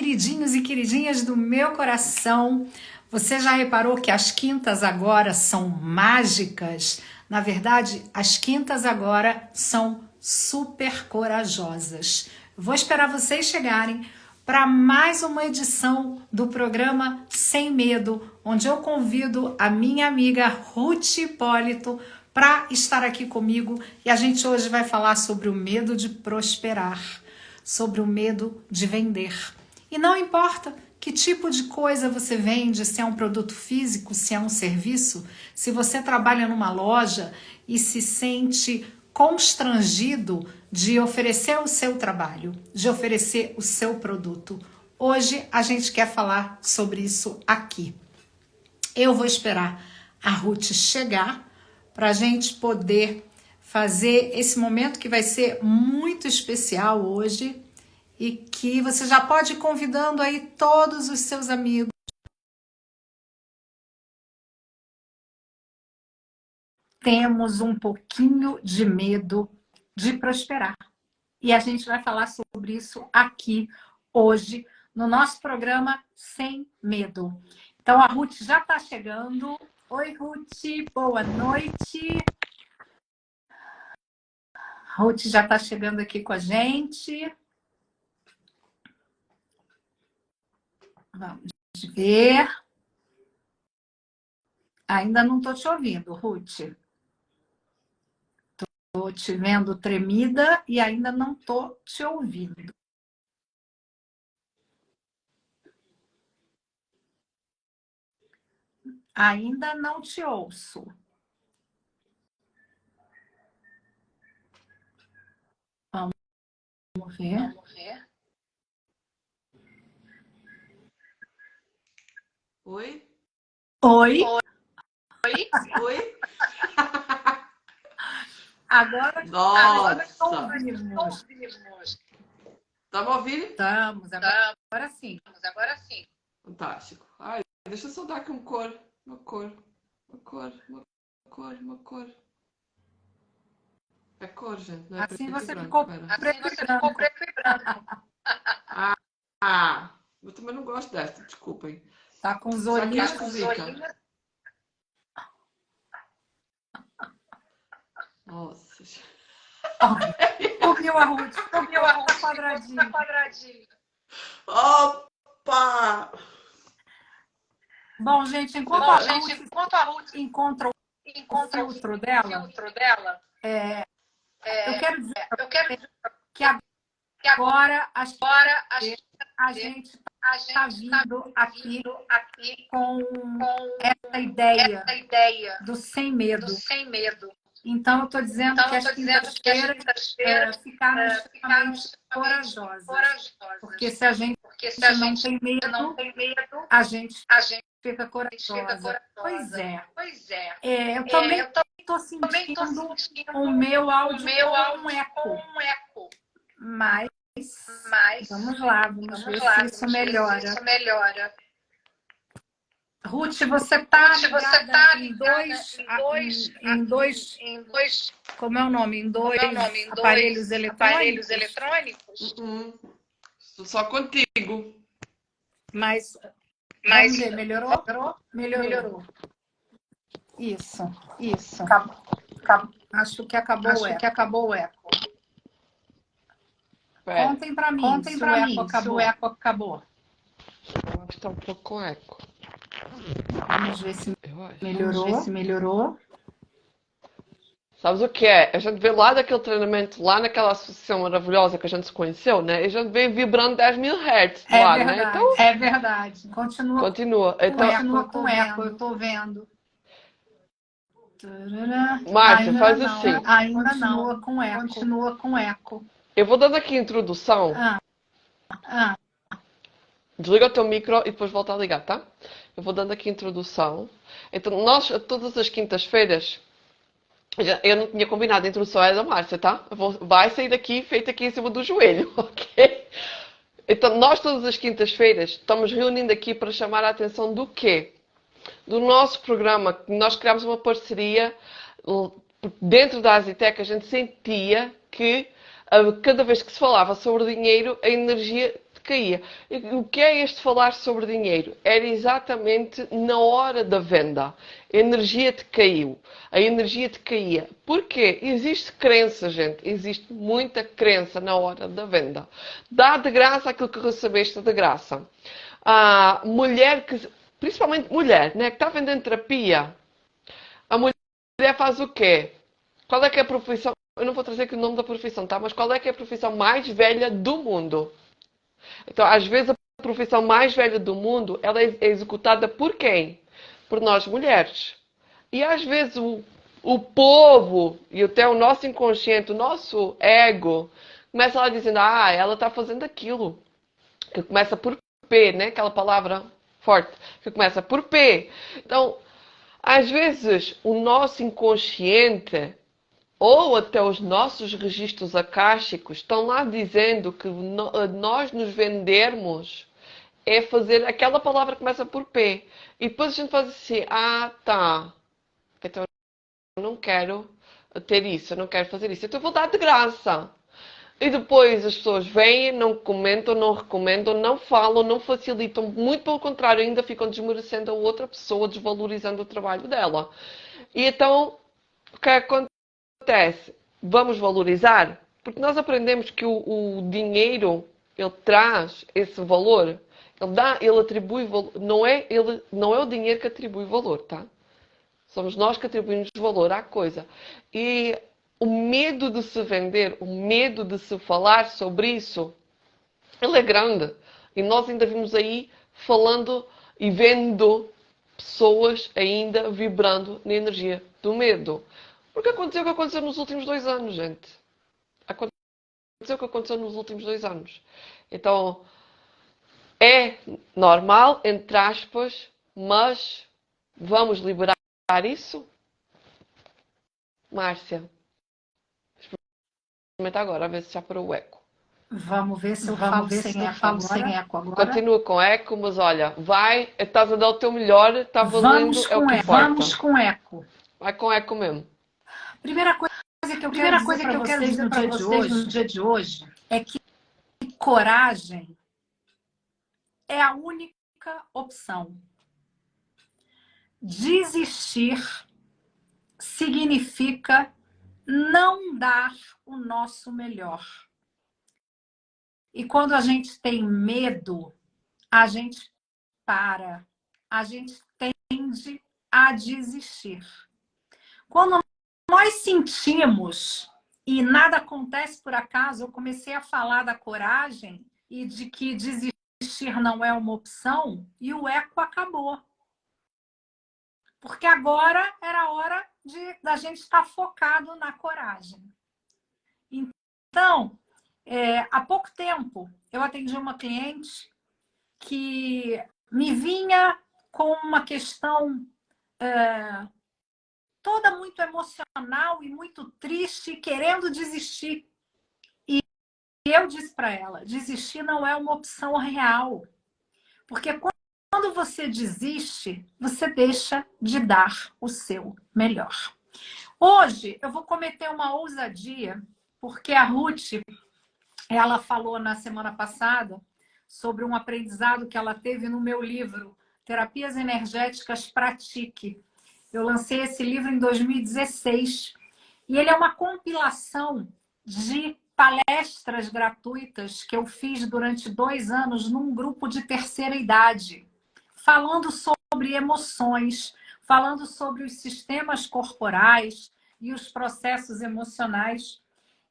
queridinhos e queridinhas do meu coração. Você já reparou que as quintas agora são mágicas? Na verdade, as quintas agora são super corajosas. Vou esperar vocês chegarem para mais uma edição do programa Sem Medo, onde eu convido a minha amiga Ruth Hipólito para estar aqui comigo, e a gente hoje vai falar sobre o medo de prosperar, sobre o medo de vender. E não importa que tipo de coisa você vende, se é um produto físico, se é um serviço, se você trabalha numa loja e se sente constrangido de oferecer o seu trabalho, de oferecer o seu produto. Hoje a gente quer falar sobre isso aqui. Eu vou esperar a Ruth chegar para a gente poder fazer esse momento que vai ser muito especial hoje e que você já pode ir convidando aí todos os seus amigos. Temos um pouquinho de medo de prosperar. E a gente vai falar sobre isso aqui hoje no nosso programa Sem Medo. Então a Ruth já está chegando. Oi, Ruth, boa noite. A Ruth já está chegando aqui com a gente. Vamos ver. Ainda não estou te ouvindo, Ruth. Estou te vendo tremida e ainda não estou te ouvindo. Ainda não te ouço. Vamos ver. Oi? Oi? Oi? Agora Nossa! ouvimos. Tá me ouvindo? Estamos, agora sim. Fantástico. Ai, deixa eu só dar aqui uma cor. É cor, gente, não é Assim preto você e branco. ficou Pera. preto e branco. Eu também não gosto desta, desculpem. Tá com os Já que é olhinhos. esquisita. Nossa. Subiu a Ruth, quadradinho. Opa! Bom, gente, enquanto a Ruth encontra o filtro dela, eu quero dizer que agora a gente está vindo aqui com essa ideia do sem medo. Então, eu estou dizendo que as quintas-feiras ficaram extremamente corajosas. Porque se a gente não tem medo, a gente fica corajosa. Pois é. Eu também estou sentindo o meu áudio com um eco. Mas vamos lá, vamos ver se isso melhora. Ruth, você está ligada em dois, como é o nome? Em dois aparelhos eletrônicos? Só contigo. Mas vamos ver, melhorou. Isso. Acho que acabou o eco. Contem para mim se o eco acabou. Eu acho que está um pouco com eco. Vamos ver se melhorou. Sabes o que é? A gente veio lá daquele treinamento, lá naquela associação maravilhosa que a gente se conheceu, né? E a gente veio vibrando 10.000 Hz de lá, né? Então, é verdade. Continua Então, com eco, eu estou vendo. Márcia, faz assim. Ainda não. Continua com eco. Eu vou dando aqui a introdução. Desliga o teu micro e depois volta a ligar, tá? Eu vou dando aqui a introdução. Então, nós, todas as quintas-feiras, eu não tinha combinado, a introdução é da Márcia, tá? Vai sair daqui, feita aqui em cima do joelho, ok? Então, nós todas as quintas-feiras estamos reunindo aqui para chamar a atenção do quê? Do nosso programa. Nós criámos uma parceria dentro da Azitec. A gente sentia que cada vez que se falava sobre dinheiro, a energia caía. E o que é este falar sobre dinheiro? Era exatamente na hora da venda. A energia te caiu. A energia te caía. Porquê? Existe crença, gente. Existe muita crença na hora da venda. Dá de graça aquilo que recebeste de graça. A mulher que... Principalmente mulher, né? Que está vendendo terapia. A mulher faz o quê? Qual é que é a profissão? Eu não vou trazer aqui o nome da profissão, tá? Mas qual é que é a profissão mais velha do mundo? Então, às vezes, a profissão mais velha do mundo, ela é executada por quem? Por nós, mulheres. E, às vezes, o povo, e até o nosso inconsciente, o nosso ego, começa lá dizendo, ela está fazendo aquilo. Que começa por P, né? Aquela palavra forte. Que começa por P. Então, às vezes, o nosso inconsciente ou até os nossos registros acásticos estão lá dizendo que nós nos vendermos é fazer aquela palavra que começa por P. E depois a gente faz assim, tá. Então eu não quero ter isso, eu não quero fazer isso. Então eu vou dar de graça. E depois as pessoas vêm, não comentam, não recomendam, não falam, não facilitam. Muito pelo contrário, ainda ficam desmerecendo a outra pessoa, desvalorizando o trabalho dela. E então, o que acontece? Vamos valorizar? Porque nós aprendemos que o dinheiro, ele traz esse valor. Ele atribui valor. Não é o dinheiro que atribui valor, tá? Somos nós que atribuímos valor à coisa. E o medo de se vender, o medo de se falar sobre isso, ele é grande. E nós ainda vimos aí falando e vendo pessoas ainda vibrando na energia do medo. Porque aconteceu o que aconteceu nos últimos 2 anos, gente. Aconteceu o que aconteceu nos últimos 2 anos. Então, é normal, entre aspas, mas vamos liberar isso? Márcia, experimenta agora, a ver se já parou o eco. Vamos ver se eu falo sem eco agora. Continua com eco, mas olha, estás a dar o teu melhor, está valendo, é o que importa. Vamos com eco. Vai com eco mesmo. Primeira coisa que eu quero dizer para vocês no dia de hoje é que coragem é a única opção. Desistir significa não dar o nosso melhor. E quando a gente tem medo, a gente para, a gente tende a desistir. Quando nós sentimos, e nada acontece por acaso, eu comecei a falar da coragem e de que desistir não é uma opção, e o eco acabou. Porque agora era a hora da gente estar focado na coragem. Então, há pouco tempo, eu atendi uma cliente que me vinha com uma questão toda muito emocional e muito triste, querendo desistir. E eu disse para ela, desistir não é uma opção real. Porque quando você desiste, você deixa de dar o seu melhor. Hoje, eu vou cometer uma ousadia, porque a Ruth, ela falou na semana passada sobre um aprendizado que ela teve no meu livro, Terapias Energéticas Pratique. Eu lancei esse livro em 2016 e ele é uma compilação de palestras gratuitas que eu fiz durante 2 anos num grupo de terceira idade, falando sobre emoções, falando sobre os sistemas corporais e os processos emocionais.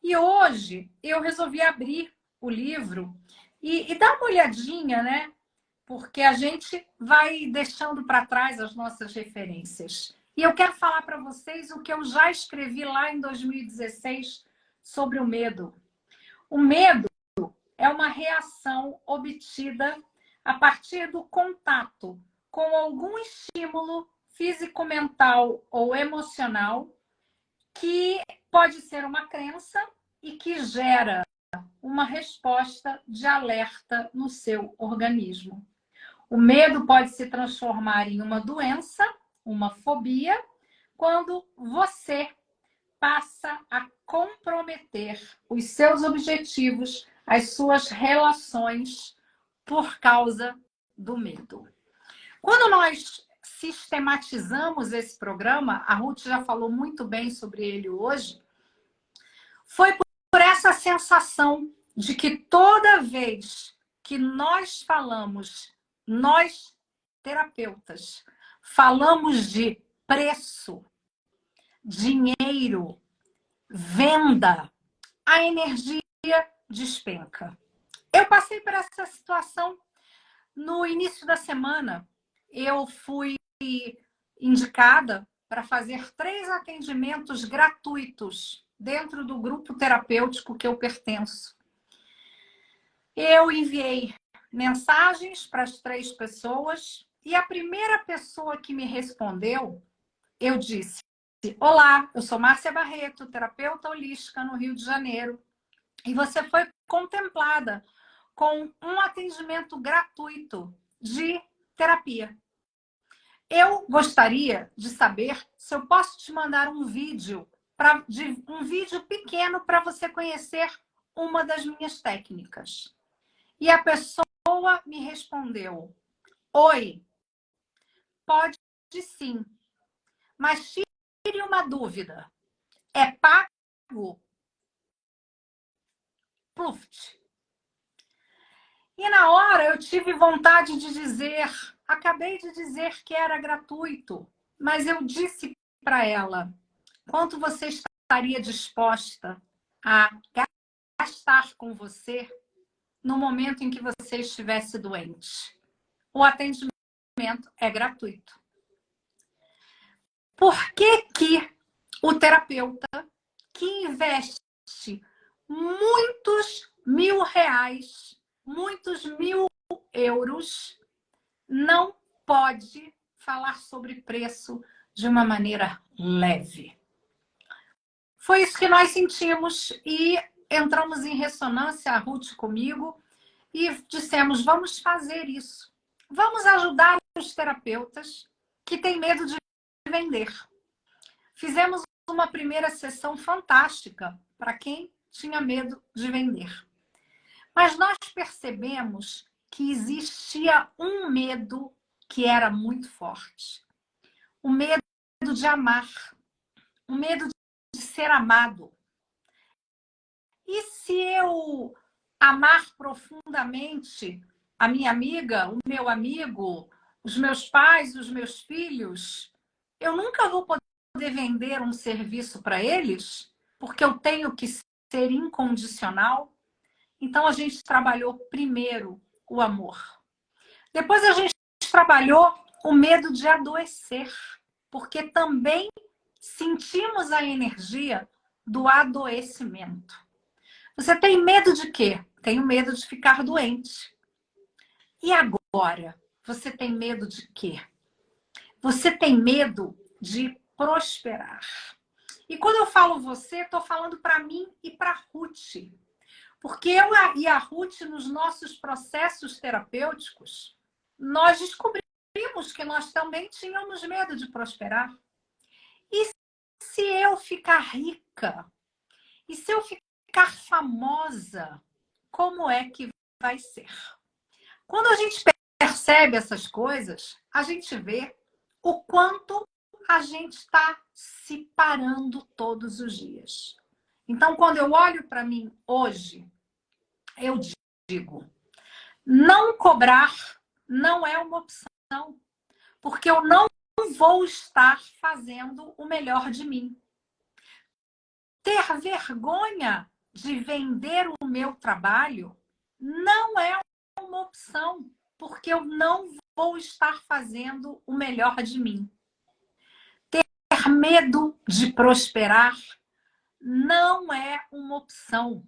E hoje eu resolvi abrir o livro e dar uma olhadinha, né? Porque a gente vai deixando para trás as nossas referências. E eu quero falar para vocês o que eu já escrevi lá em 2016 sobre o medo. O medo é uma reação obtida a partir do contato com algum estímulo físico-mental ou emocional que pode ser uma crença e que gera uma resposta de alerta no seu organismo. O medo pode se transformar em uma doença, uma fobia, quando você passa a comprometer os seus objetivos, as suas relações por causa do medo. Quando nós sistematizamos esse programa, a Ruth já falou muito bem sobre ele hoje, foi por essa sensação de que toda vez que nós falamos, nós terapeutas, falamos de preço, dinheiro, venda, a energia despenca. Eu passei por essa situação no início da semana. Eu fui indicada para fazer 3 atendimentos gratuitos dentro do grupo terapêutico que eu pertenço. Eu enviei mensagens para as 3 pessoas e a primeira pessoa que me respondeu, eu disse: olá, eu sou Márcia Barreto, terapeuta holística no Rio de Janeiro, e você foi contemplada com um atendimento gratuito de terapia. Eu gostaria de saber se eu posso te mandar um vídeo, um vídeo pequeno para você conhecer uma das minhas técnicas. E a pessoa me respondeu: oi, pode sim, mas tire uma dúvida. É pago? Pluft. E na hora eu tive vontade de dizer, acabei de dizer que era gratuito, mas eu disse para ela: quanto você estaria disposta a gastar com você no momento em que você estivesse doente? O atendimento é gratuito. Por que que o terapeuta que investe muitos R$ 1.000, muitos €1.000, não pode falar sobre preço de uma maneira leve? Foi isso que nós sentimos e entramos em ressonância, a Ruth comigo, e dissemos: vamos fazer isso. Vamos ajudar os terapeutas que têm medo de vender. Fizemos uma primeira sessão fantástica para quem tinha medo de vender. Mas nós percebemos que existia um medo que era muito forte. O medo de amar. O medo de ser amado. E se eu amar profundamente a minha amiga, o meu amigo, os meus pais, os meus filhos, eu nunca vou poder vender um serviço para eles, porque eu tenho que ser incondicional. Então a gente trabalhou primeiro o amor. Depois a gente trabalhou o medo de adoecer, porque também sentimos a energia do adoecimento. Você tem medo de quê? Tenho medo de ficar doente. E agora? Você tem medo de quê? Você tem medo de prosperar. E quando eu falo você, estou falando para mim e para a Ruth. Porque eu e a Ruth, nos nossos processos terapêuticos, nós descobrimos que nós também tínhamos medo de prosperar. E se eu ficar rica? E se eu ficar famosa? Como é que vai ser? Quando a gente percebe essas coisas, a gente vê o quanto a gente está se parando todos os dias. Então, quando eu olho para mim hoje, eu digo: não cobrar não é uma opção, porque eu não vou estar fazendo o melhor de mim. Ter vergonha de vender o meu trabalho não é uma opção, porque eu não vou estar fazendo o melhor de mim. Ter medo de prosperar não é uma opção,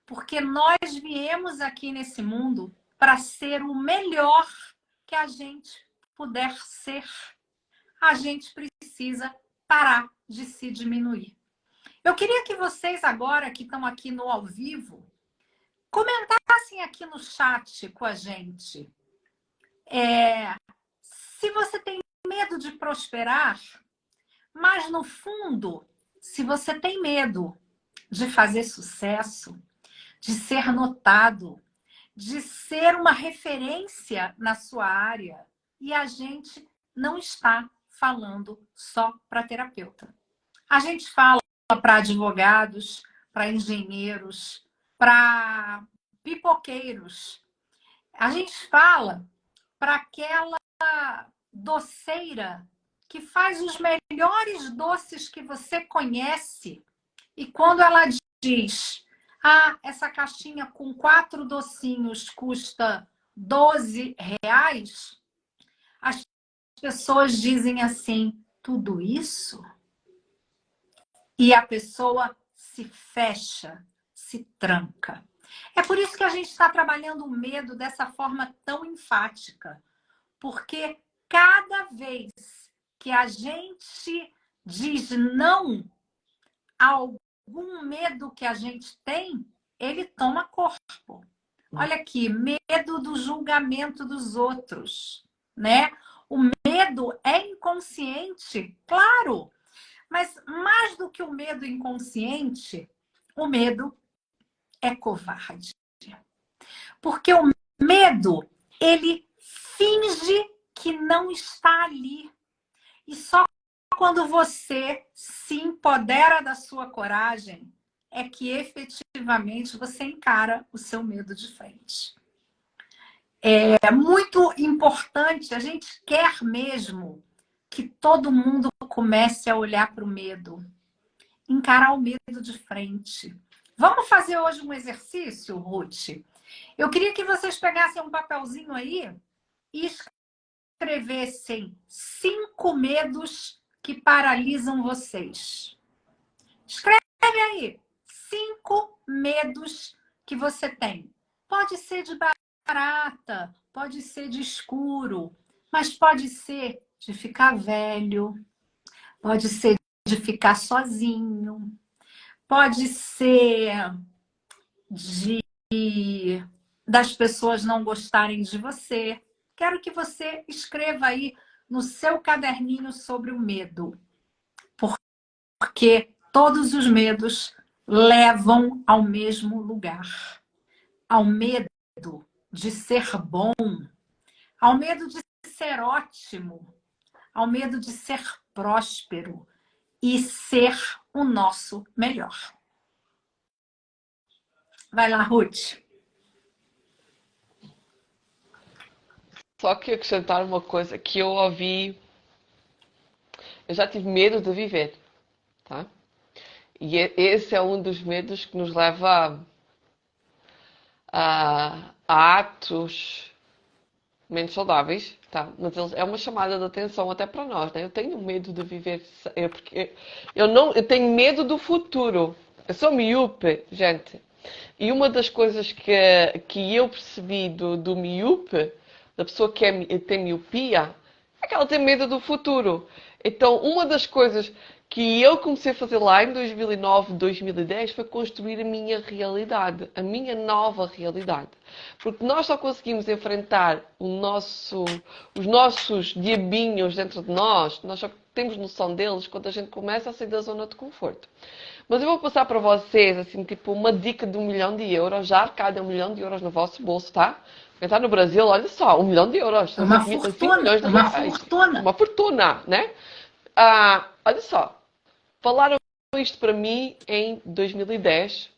porque nós viemos aqui nesse mundo para ser o melhor que a gente puder ser. A gente precisa parar de se diminuir. Eu queria que vocês agora, que estão aqui no ao vivo, comentassem aqui no chat com a gente. Se você tem medo de prosperar, mas no fundo, se você tem medo de fazer sucesso, de ser notado, de ser uma referência na sua área e a gente não está falando só para terapeuta. A gente fala para advogados, para engenheiros, para pipoqueiros. A gente fala para aquela doceira que faz os melhores doces que você conhece. E quando ela diz, essa caixinha com 4 docinhos custa R$ 12, as pessoas dizem assim, tudo isso? E a pessoa se fecha, se tranca. É por isso que a gente está trabalhando o medo dessa forma tão enfática. Porque cada vez que a gente diz não a algum medo que a gente tem, ele toma corpo. Olha aqui, medo do julgamento dos outros, né? O medo é inconsciente, claro, mas mais do que o medo inconsciente, o medo é covarde. Porque o medo, ele finge que não está ali. E só quando você se empodera da sua coragem é que efetivamente você encara o seu medo de frente. É muito importante, a gente quer mesmo que todo mundo comece a olhar para o medo, encarar o medo de frente. Vamos fazer hoje um exercício, Ruth? Eu queria que vocês pegassem um papelzinho aí e escrevessem 5 medos que paralisam vocês. Escreve aí 5 medos que você tem. Pode ser de barata, pode ser de escuro, mas pode ser de ficar velho, pode ser de ficar sozinho, pode ser de das pessoas não gostarem de você. Quero que você escreva aí no seu caderninho sobre o medo. Porque todos os medos levam ao mesmo lugar. Ao medo de ser bom, ao medo de ser ótimo, ao medo de ser próspero e ser o nosso melhor. Vai lá, Ruth. Só que acrescentar uma coisa que eu ouvi. Eu já tive medo de viver, tá? E esse é um dos medos que nos leva a atos menos saudáveis, tá? Mas é uma chamada de atenção até para nós, né? Eu tenho medo de viver, porque eu tenho medo do futuro. Eu sou miúpe, gente. E uma das coisas que eu percebi do miúpe, da pessoa que tem miopia, é que ela tem medo do futuro. Então, uma das coisas que eu comecei a fazer lá em 2009, 2010 foi construir a minha realidade, a minha nova realidade. Porque nós só conseguimos enfrentar os nossos diabinhos dentro de nós só temos noção deles quando a gente começa a sair da zona de conforto. Mas eu vou passar para vocês, assim, tipo, uma dica de €1 milhão, já arcada €1 milhão no vosso bolso, tá? Quem está no Brasil, olha só, €1 milhão, são Uma 5 fortuna, milhões de uma reais. fortuna. Uma fortuna, né? Olha só, falaram isto para mim em 2010,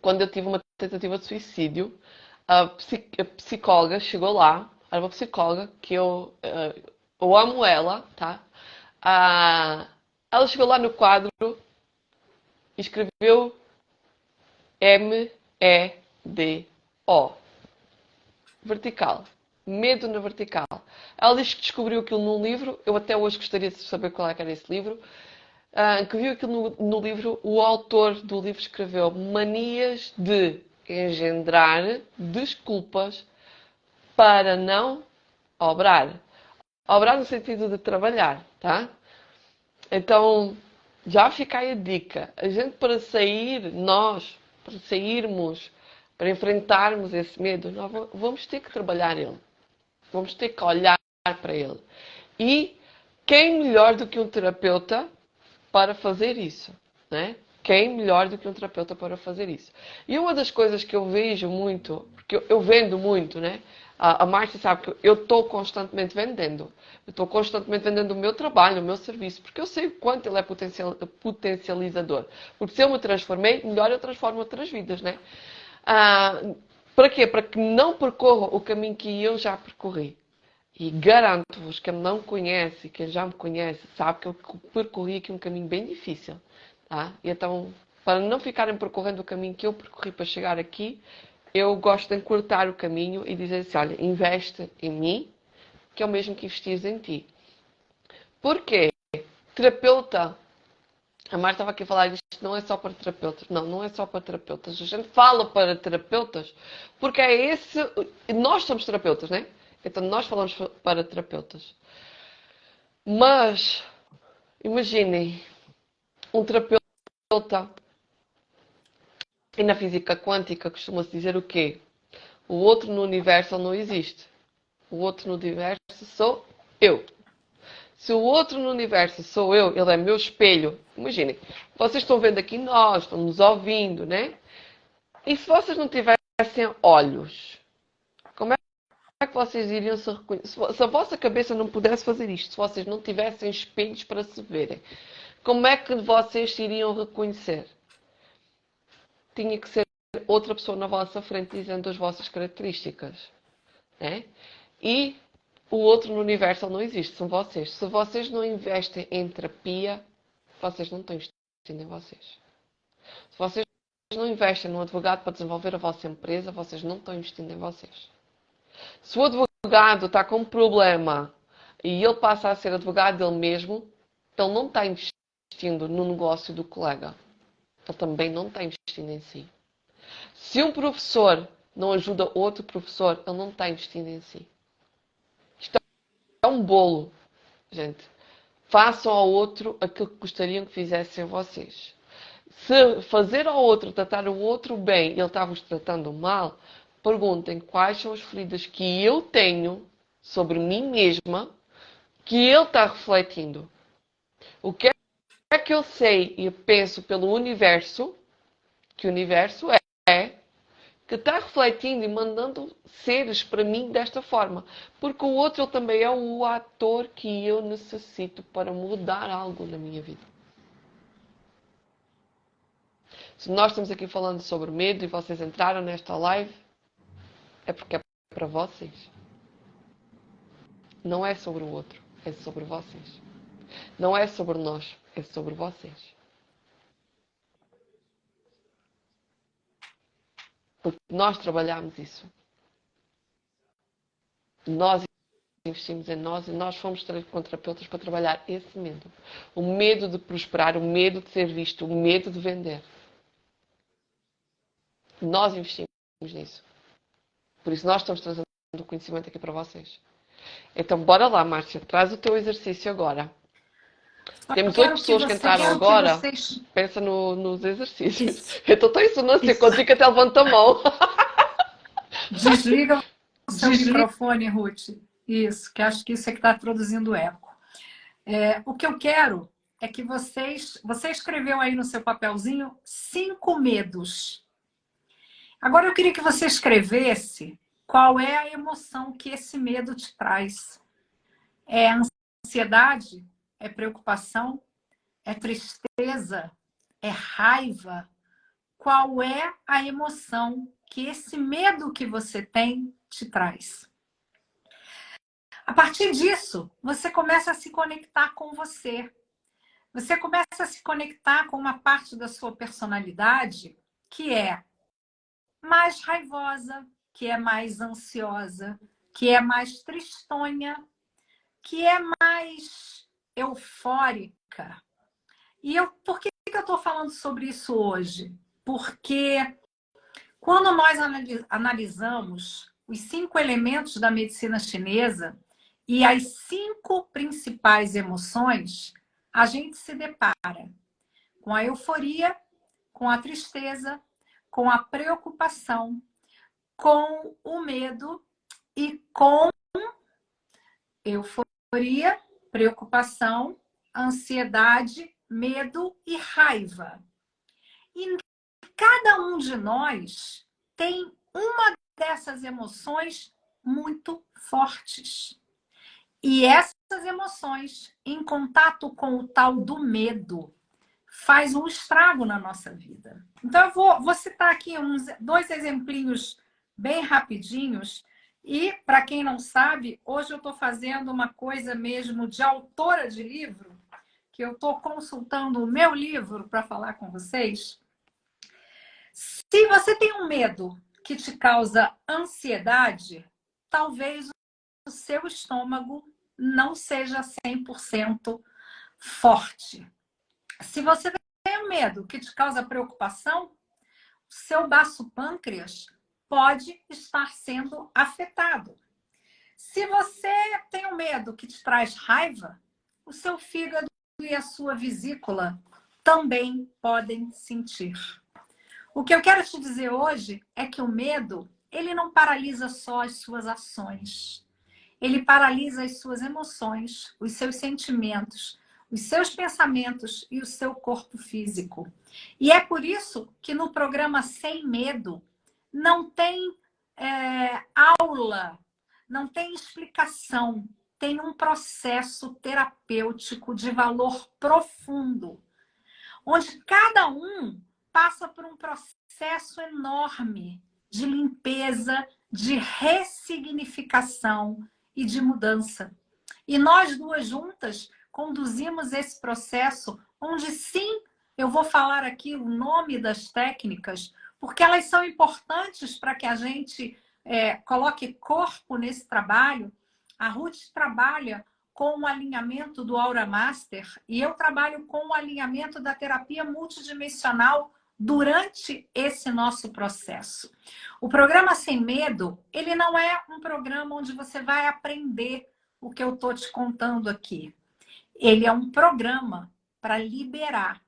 quando eu tive uma tentativa de suicídio. A psicóloga chegou lá, era uma psicóloga que eu amo ela, tá? Ela chegou lá no quadro e escreveu MEDO. Vertical. Medo na vertical. Ela diz que descobriu aquilo num livro. Eu até hoje gostaria de saber qual era esse livro. Que viu aquilo no livro. O autor do livro escreveu manias de engendrar desculpas para não obrar. Obrar no sentido de trabalhar, tá? Então, já fica aí a dica. A gente para sairmos, para enfrentarmos esse medo, nós vamos ter que trabalhar ele. Vamos ter que olhar para ele. E quem melhor do que um terapeuta para fazer isso, né? quem melhor do que um terapeuta para fazer isso? E uma das coisas que eu vejo muito, porque eu vendo muito, né? A Márcia sabe que eu estou constantemente vendendo. Eu estou constantemente vendendo o meu trabalho, o meu serviço, porque eu sei o quanto ele é potencializador. Porque se eu me transformei, melhor eu transformo outras vidas, né? Para quê? Para que não percorra o caminho que eu já percorri. E garanto-vos que quem não me conhece, quem já me conhece, sabe que eu percorri aqui um caminho bem difícil. Tá? E então, para não ficarem percorrendo o caminho que eu percorri para chegar aqui, eu gosto de encurtar o caminho e dizer assim, olha, investe em mim, que é o mesmo que investir em ti. Porquê? Terapeuta. A Marta estava aqui a falar, isto não é só para terapeutas. Não, não é só para terapeutas. A gente fala para terapeutas porque é esse... Nós somos terapeutas, né? Então nós falamos para terapeutas. Mas, imaginem, um terapeuta, e na física quântica costuma-se dizer o quê? O outro no universo não existe. O outro no universo sou eu. Se o outro no universo sou eu, ele é meu espelho. Imaginem, vocês estão vendo aqui nós, estão nos ouvindo, né? E se vocês não tivessem olhos, como é que vocês iriam se reconhecer? Se a vossa cabeça não pudesse fazer isto, se vocês não tivessem espelhos para se verem, como é que vocês se iriam reconhecer? Tinha que ser outra pessoa na vossa frente dizendo as vossas características. Né? E o outro no universo não existe, são vocês. Se vocês não investem em terapia, vocês não estão investindo em vocês. Se vocês não investem num advogado para desenvolver a vossa empresa, vocês não estão investindo em vocês. Se o advogado está com um problema e ele passa a ser advogado dele mesmo, ele não está investindo no negócio do colega. Ele também não está investindo em si. Se um professor não ajuda outro professor, ele não está investindo em si. Isto é um bolo, gente. Façam ao outro aquilo que gostariam que fizessem vocês. Se fazer ao outro, tratar o outro bem, e ele está-vos tratando mal, perguntem quais são as feridas que eu tenho sobre mim mesma que ele está refletindo. O que é que eu sei e penso pelo universo, que o universo é, que está refletindo e mandando seres para mim desta forma. Porque o outro ele também é o ator que eu necessito para mudar algo na minha vida. Se nós estamos aqui falando sobre medo e vocês entraram nesta live, é porque é para vocês. Não é sobre o outro, é sobre vocês. Não é sobre nós, é sobre vocês. Porque nós trabalhamos isso. Nós investimos em nós e nós fomos com terapeutas para trabalhar esse medo. O medo de prosperar, o medo de ser visto, o medo de vender. Nós investimos nisso. Por isso nós estamos trazendo o conhecimento aqui para vocês. Então bora lá, Márcia, traz o teu exercício agora. Temos 8 pessoas que entraram agora. Pensa nos exercícios. Isso. Eu estou tão ensinando contigo que até levanta a mão. Desliga o seu microfone, Ruth. Isso, que acho que isso é que está produzindo eco. O que eu quero é que você escreveu aí no seu papelzinho 5 medos. Agora eu queria que você escrevesse qual é a emoção que esse medo te traz. É ansiedade? É preocupação? É tristeza? É raiva? Qual é a emoção que esse medo que você tem te traz? A partir disso, você começa a se conectar com você. Você começa a se conectar com uma parte da sua personalidade que é mais raivosa, que é mais ansiosa, que é mais tristonha, que é mais eufórica. Por que eu estou falando sobre isso hoje? Porque quando nós analisamos os 5 elementos da medicina chinesa e as 5 principais emoções, a gente se depara com a euforia, com a tristeza, com a preocupação, com o medo e com euforia, preocupação, ansiedade, medo e raiva. E cada um de nós tem uma dessas emoções muito fortes. E essas emoções, em contato com o tal do medo, faz um estrago na nossa vida. Então, eu vou citar aqui dois exemplinhos bem rapidinhos. E, para quem não sabe, hoje eu estou fazendo uma coisa mesmo de autora de livro, que eu estou consultando o meu livro para falar com vocês. Se você tem um medo que te causa ansiedade, talvez o seu estômago não seja 100% forte. Se você tem um medo que te causa preocupação, o seu baço pâncreas pode estar sendo afetado. Se você tem um medo que te traz raiva, o seu fígado e a sua vesícula também podem sentir. O que eu quero te dizer hoje é que o medo, ele não paralisa só as suas ações. Ele paralisa as suas emoções, os seus sentimentos, os seus pensamentos e o seu corpo físico. E é por isso que no programa Sem Medo não tem aula, não tem explicação, tem um processo terapêutico de valor profundo, onde cada um passa por um processo enorme de limpeza, de ressignificação e de mudança. E nós duas juntas conduzimos esse processo, onde sim, eu vou falar aqui o nome das técnicas, porque elas são importantes para que a gente coloque corpo nesse trabalho. A Ruth trabalha com o alinhamento do Aura Master e eu trabalho com o alinhamento da terapia multidimensional durante esse nosso processo. O programa Sem Medo, ele não é um programa onde você vai aprender o que eu estou te contando aqui. Ele é um programa para liberar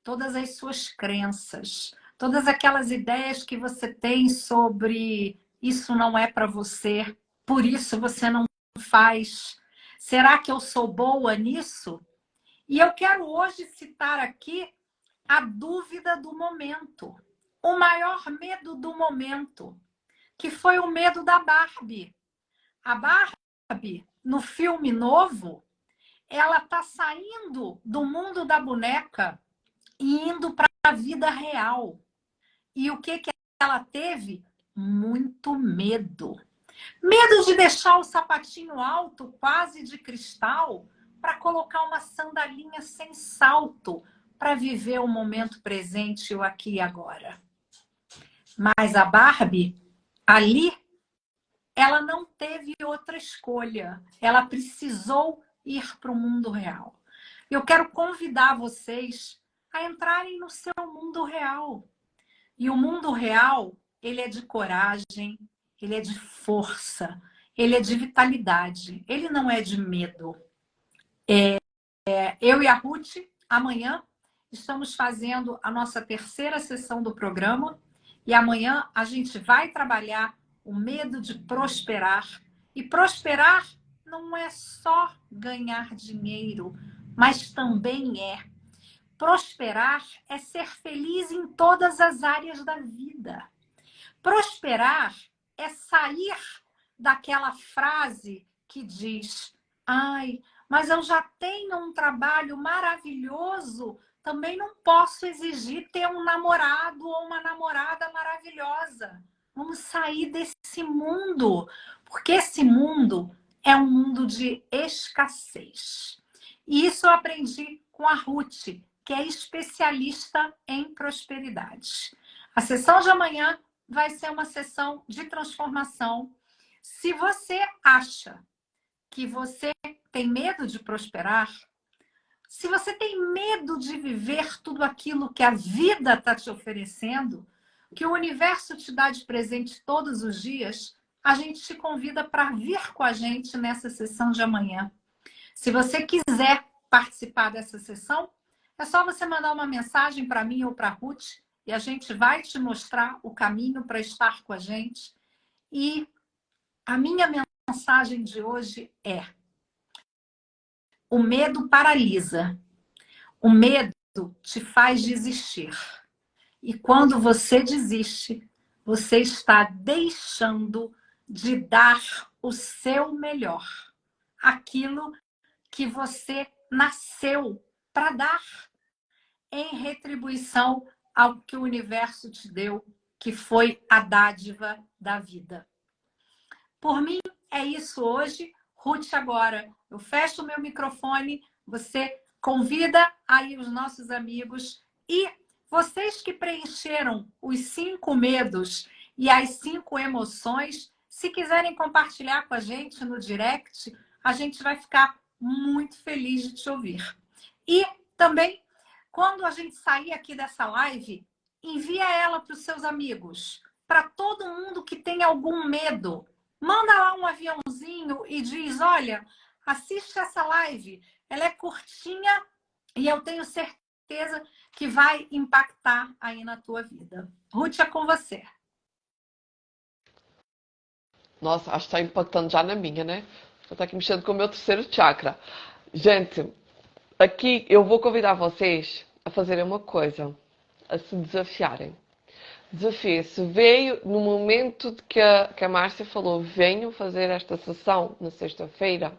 todas as suas crenças, todas aquelas ideias que você tem sobre isso não é para você, por isso você não faz. Será que eu sou boa nisso? E eu quero hoje citar aqui a dúvida do momento, o maior medo do momento, que foi o medo da Barbie. A Barbie, no filme novo, ela está saindo do mundo da boneca e indo para a vida real. E o que ela teve? Muito medo. Medo de deixar o sapatinho alto, quase de cristal, para colocar uma sandalinha sem salto, para viver o momento presente, o aqui e agora. Mas a Barbie, ali, ela não teve outra escolha. Ela precisou ir para o mundo real. Eu quero convidar vocês a entrarem no seu mundo real. E o mundo real, ele é de coragem, ele é de força, ele é de vitalidade, ele não é de medo. Eu e a Ruth, amanhã, estamos fazendo a nossa terceira sessão do programa e amanhã a gente vai trabalhar o medo de prosperar. E prosperar não é só ganhar dinheiro, mas também é. Prosperar é ser feliz em todas as áreas da vida. Prosperar é sair daquela frase que diz: ai, mas eu já tenho um trabalho maravilhoso, também não posso exigir ter um namorado ou uma namorada maravilhosa. Vamos sair desse mundo, porque esse mundo é um mundo de escassez. E isso eu aprendi com a Ruth, que é especialista em prosperidade. A sessão de amanhã vai ser uma sessão de transformação. Se você acha que você tem medo de prosperar, se você tem medo de viver tudo aquilo que a vida está te oferecendo, que o universo te dá de presente todos os dias, a gente te convida para vir com a gente nessa sessão de amanhã. Se você quiser participar dessa sessão, é só você mandar uma mensagem para mim ou para a Ruth e a gente vai te mostrar o caminho para estar com a gente. E a minha mensagem de hoje é: o medo paralisa. O medo te faz desistir. E quando você desiste, você está deixando de dar o seu melhor, aquilo que você nasceu para dar em retribuição ao que o universo te deu, que foi a dádiva da vida. Por mim, é isso hoje. Ruth, agora eu fecho o meu microfone, você convida aí os nossos amigos e vocês que preencheram os 5 medos e as 5 emoções, se quiserem compartilhar com a gente no direct, a gente vai ficar muito feliz de te ouvir. E também, quando a gente sair aqui dessa live, envia ela para os seus amigos, para todo mundo que tem algum medo. Manda lá um aviãozinho e diz, olha, assiste essa live, ela é curtinha e eu tenho certeza que vai impactar aí na tua vida. Ruth, é com você. Nossa, acho que está impactando já na minha, né? Eu estou aqui mexendo com o meu terceiro chakra. Gente, aqui eu vou convidar vocês a fazerem uma coisa, a se desafiarem. Desafie-se. Veio no momento de que a Márcia falou, venham fazer esta sessão na sexta-feira.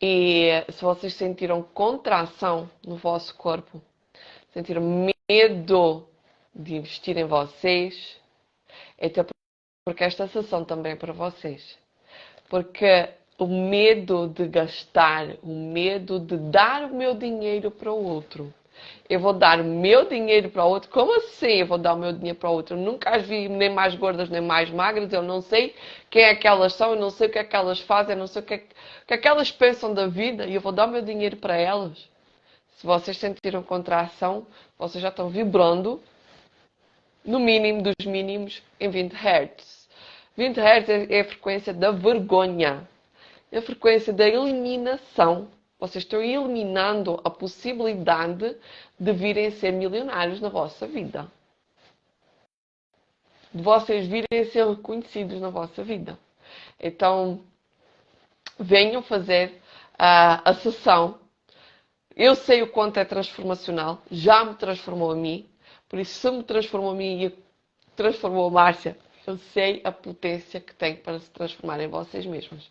E se vocês sentiram contração no vosso corpo, sentiram medo de investir em vocês, é até porque esta sessão também é para vocês. Porque o medo de gastar, o medo de dar o meu dinheiro para o outro. Eu vou dar o meu dinheiro para o outro? Como assim eu vou dar o meu dinheiro para o outro? Eu nunca as vi nem mais gordas nem mais magras, eu não sei quem é que elas são, eu não sei o que é que elas fazem, eu não sei o que é que elas pensam da vida e eu vou dar o meu dinheiro para elas. Se vocês sentiram contração, vocês já estão vibrando no mínimo dos mínimos em 20 Hz. 20 Hz é a frequência da vergonha, é a frequência da eliminação. Vocês estão eliminando a possibilidade de virem ser milionários na vossa vida. De vocês virem ser reconhecidos na vossa vida. Então, venham fazer a sessão. Eu sei o quanto é transformacional. Já me transformou a mim. Por isso, se me transformou a mim e transformou a Márcia, eu sei a potência que tem para se transformar em vocês mesmos.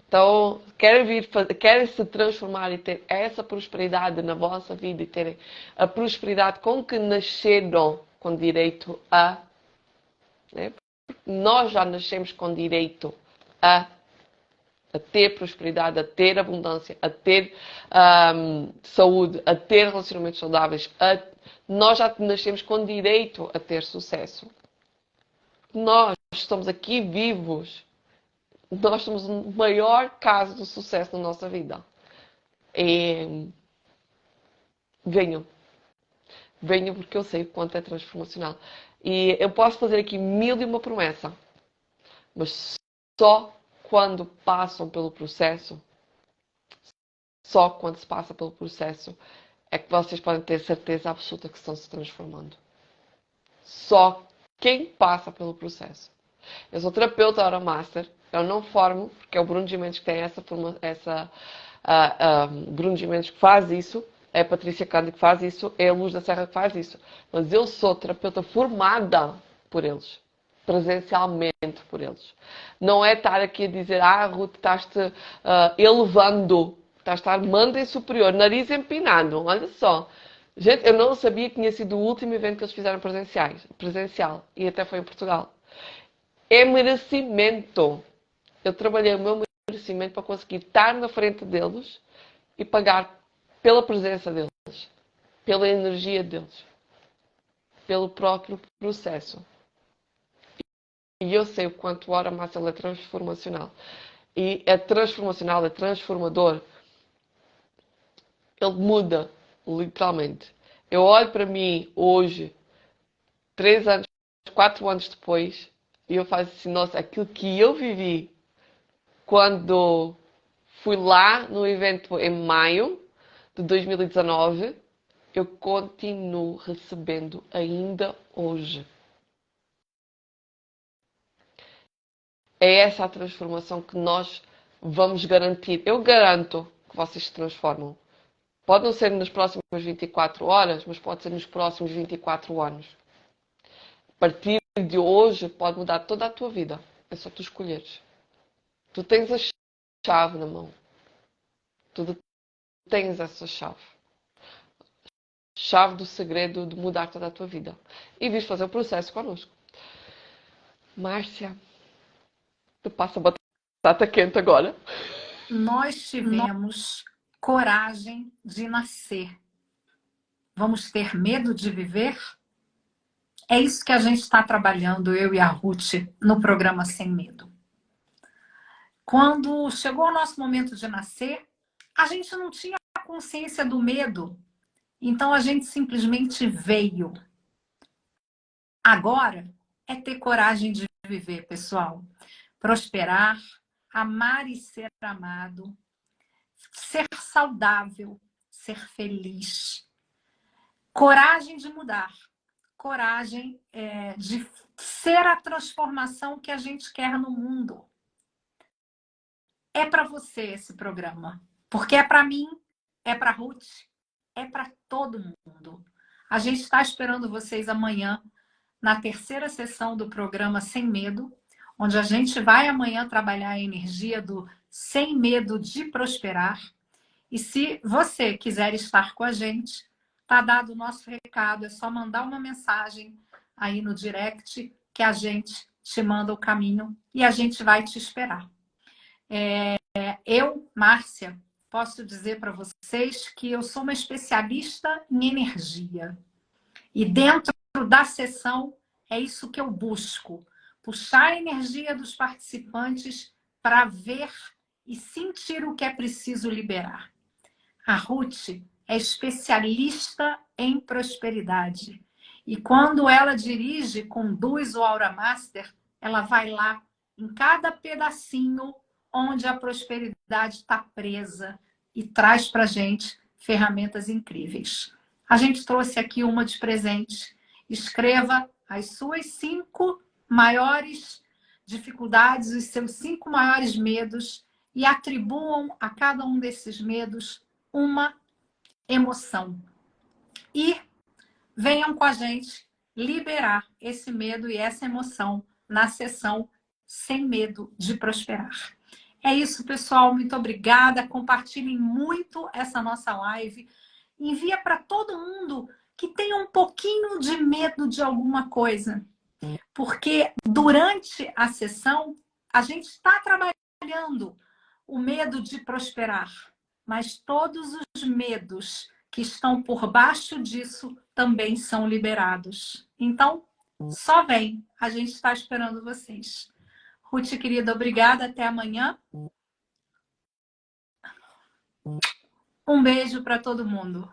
Então, querem se transformar e ter essa prosperidade na vossa vida e terem a prosperidade com que nasceram com direito a. Né? Nós já nascemos com direito a ter prosperidade, a ter abundância, a ter saúde, a ter relacionamentos saudáveis. Nós já nascemos com direito a ter sucesso. Nós estamos aqui vivos. Nós somos o maior caso de sucesso na nossa vida. E venham. Venham porque eu sei o quanto é transformacional. E eu posso fazer aqui 1001 promessa. Mas só quando passam pelo processo, só quando se passa pelo processo, é que vocês podem ter certeza absoluta que estão se transformando. Só quem passa pelo processo. Eu sou terapeuta Aura Master. Eu não formo, porque é o Bruno Gimenez que tem Bruno Gimenez que faz isso, é a Patrícia Cândido que faz isso, é a Luz da Serra que faz isso. Mas eu sou terapeuta formada por eles, presencialmente por eles. Não é estar aqui a dizer, Ruth, estás-te elevando, estás-te armando em superior, nariz empinado, olha só. Gente, eu não sabia que tinha sido o último evento que eles fizeram presencial, e até foi em Portugal. É merecimento. Eu trabalhei o meu merecimento para conseguir estar na frente deles e pagar pela presença deles, pela energia deles, pelo próprio processo. E eu sei o quanto o Aura Master é transformacional. E é transformacional, é transformador. Ele muda, literalmente. Eu olho para mim hoje, 3 anos, 4 anos depois, e eu faço assim, nossa, aquilo que eu vivi quando fui lá no evento em maio de 2019, eu continuo recebendo ainda hoje. É essa a transformação que nós vamos garantir. Eu garanto que vocês se transformam. Pode não ser nas próximas 24 horas, mas pode ser nos próximos 24 anos. A partir de hoje pode mudar toda a tua vida. É só tu escolheres. Tu tens a chave na mão. Tu tens essa chave. Chave do segredo de mudar toda a tua vida. E vires fazer o processo connosco. Márcia, tu passa a batata quente agora. Nós tivemos coragem de nascer. Vamos ter medo de viver? É isso que a gente está trabalhando, eu e a Ruth, no programa Sem Medo. Quando chegou o nosso momento de nascer, a gente não tinha consciência do medo, então a gente simplesmente veio. Agora é ter coragem de viver, pessoal. Prosperar, amar e ser amado, ser saudável, ser feliz. Coragem de mudar. Coragem de ser a transformação que a gente quer no mundo. É para você esse programa. Porque é para mim, é para Ruth, é para todo mundo. A gente está esperando vocês amanhã na terceira sessão do programa Sem Medo, onde a gente vai amanhã trabalhar a energia do Sem Medo de Prosperar. E se você quiser estar com a gente, tá dado o nosso recado, é só mandar uma mensagem aí no direct que a gente te manda o caminho e a gente vai te esperar. Eu, Márcia, posso dizer para vocês que eu sou uma especialista em energia. E dentro da sessão é isso que eu busco. Puxar a energia dos participantes para ver e sentir o que é preciso liberar. A Ruth é especialista em prosperidade. E quando ela dirige, conduz o Aura Master, ela vai lá em cada pedacinho onde a prosperidade está presa e traz para a gente ferramentas incríveis. A gente trouxe aqui uma de presente. Escreva as suas 5 maiores dificuldades, os seus 5 maiores medos e atribuam a cada um desses medos uma emoção. E venham com a gente liberar esse medo e essa emoção na sessão Sem Medo de Prosperar. É isso, pessoal. Muito obrigada. Compartilhem muito essa nossa live. Envia para todo mundo que tenha um pouquinho de medo de alguma coisa. Porque durante a sessão, a gente está trabalhando o medo de prosperar. Mas todos os medos que estão por baixo disso também são liberados. Então, só vem. A gente está esperando vocês. Ruth, querida, obrigada. Até amanhã. Um beijo para todo mundo.